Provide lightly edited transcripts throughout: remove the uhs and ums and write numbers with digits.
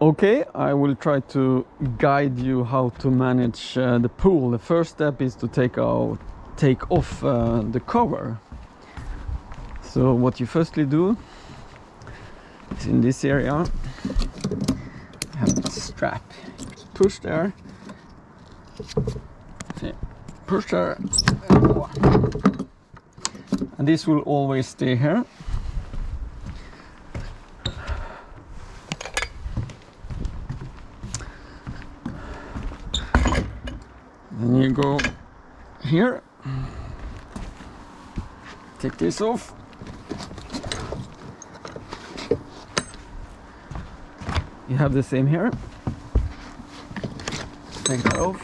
Okay, I will try to guide you how to manage the pool. The first step is to take off the cover. So what you firstly do is in this area have the strap. Push there. See, push there. And this will always stay here. Then you go here, take this off, you have the same here, take that off,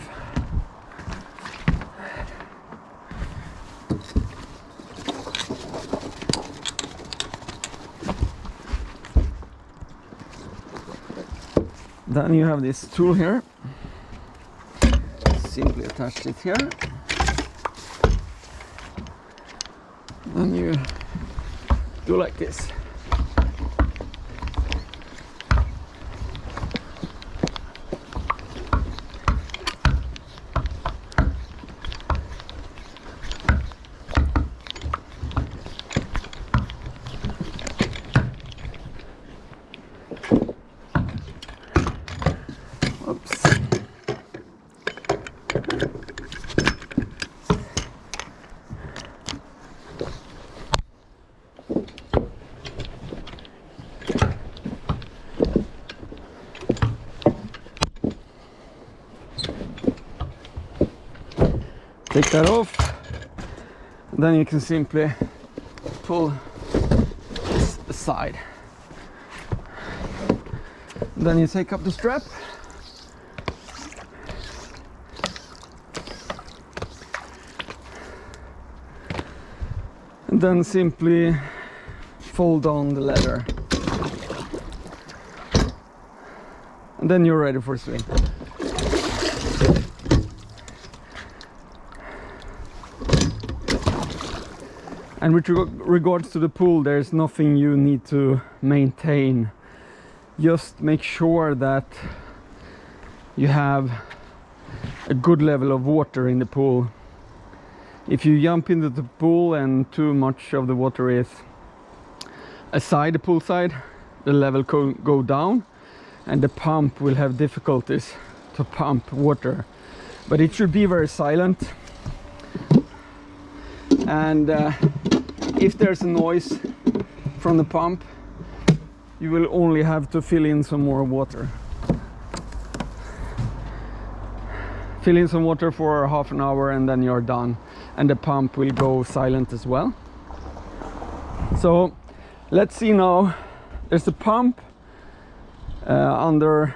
then you have this tool here. Simply attach it here, then you do like this. Oops. Take that off, then you can simply pull this aside. Then you take up the strap, and then simply fold down the leather, and then you're ready for a swing. And with regards to the pool, there's nothing you need to maintain. Just make sure that you have a good level of water in the pool. If you jump into the pool and too much of the water is aside the pool side, the level go down and the pump will have difficulties to pump water. But it should be very silent. And if there's a noise from the pump, you will only have to fill in some more water. Fill in some water for half an hour and then you're done, and the pump will go silent as well. So let's see now. There's a pump under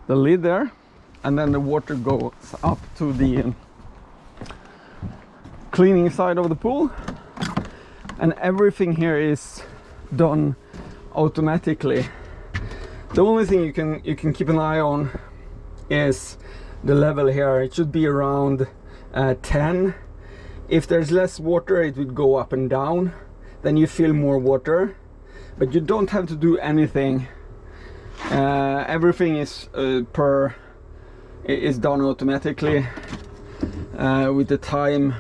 the lid there, and then the water goes up to the cleaning side of the pool, and everything here is done automatically. The only thing you can keep an eye on is the level here. It should be around 10. If there's less water, it would go up and down. Then you fill more water, but you don't have to do anything. Everything is done automatically with the time,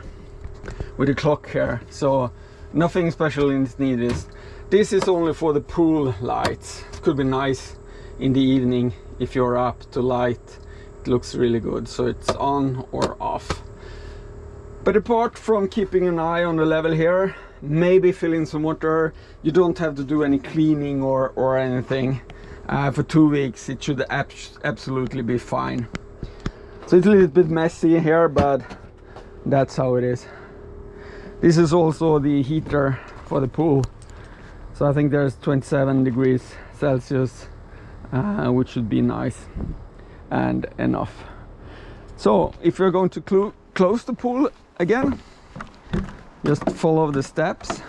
with the clock here. So nothing special is needed. This is only for the pool lights. It could be nice in the evening if you're up to light. It looks really good, so it's on or off. But apart from keeping an eye on the level here, maybe fill in some water, you don't have to do any cleaning or anything. For 2 weeks it should absolutely be fine. So it's a little bit messy here, but that's how it is. This is also the heater for the pool. So I think there's 27 degrees Celsius, which should be nice and enough. So if you're going to close the pool again, just follow the steps.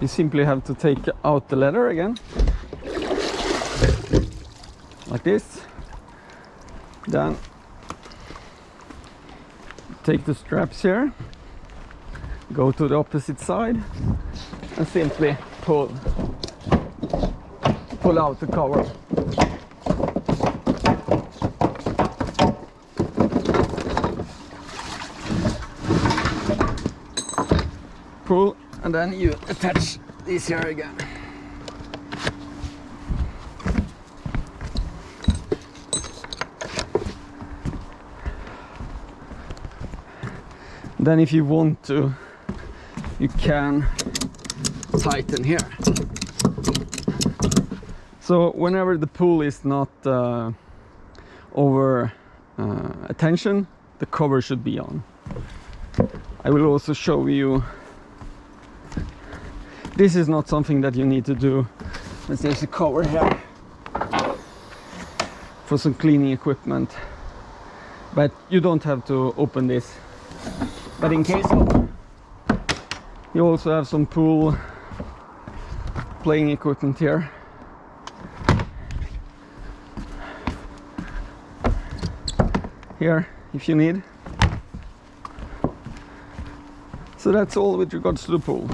You simply have to take out the leather again, like this, Then take the straps here, go to the opposite side and simply pull out the cover. Pull, and then you attach this here again. Then if you want to, you can tighten here. So whenever the pull is not over attention, the cover should be on. I will also show you, this is not something that you need to do. There's a cover here for some cleaning equipment, but you don't have to open this. But in case of, you also have some pool playing equipment here. Here, if you need. So that's all with regards to the pool.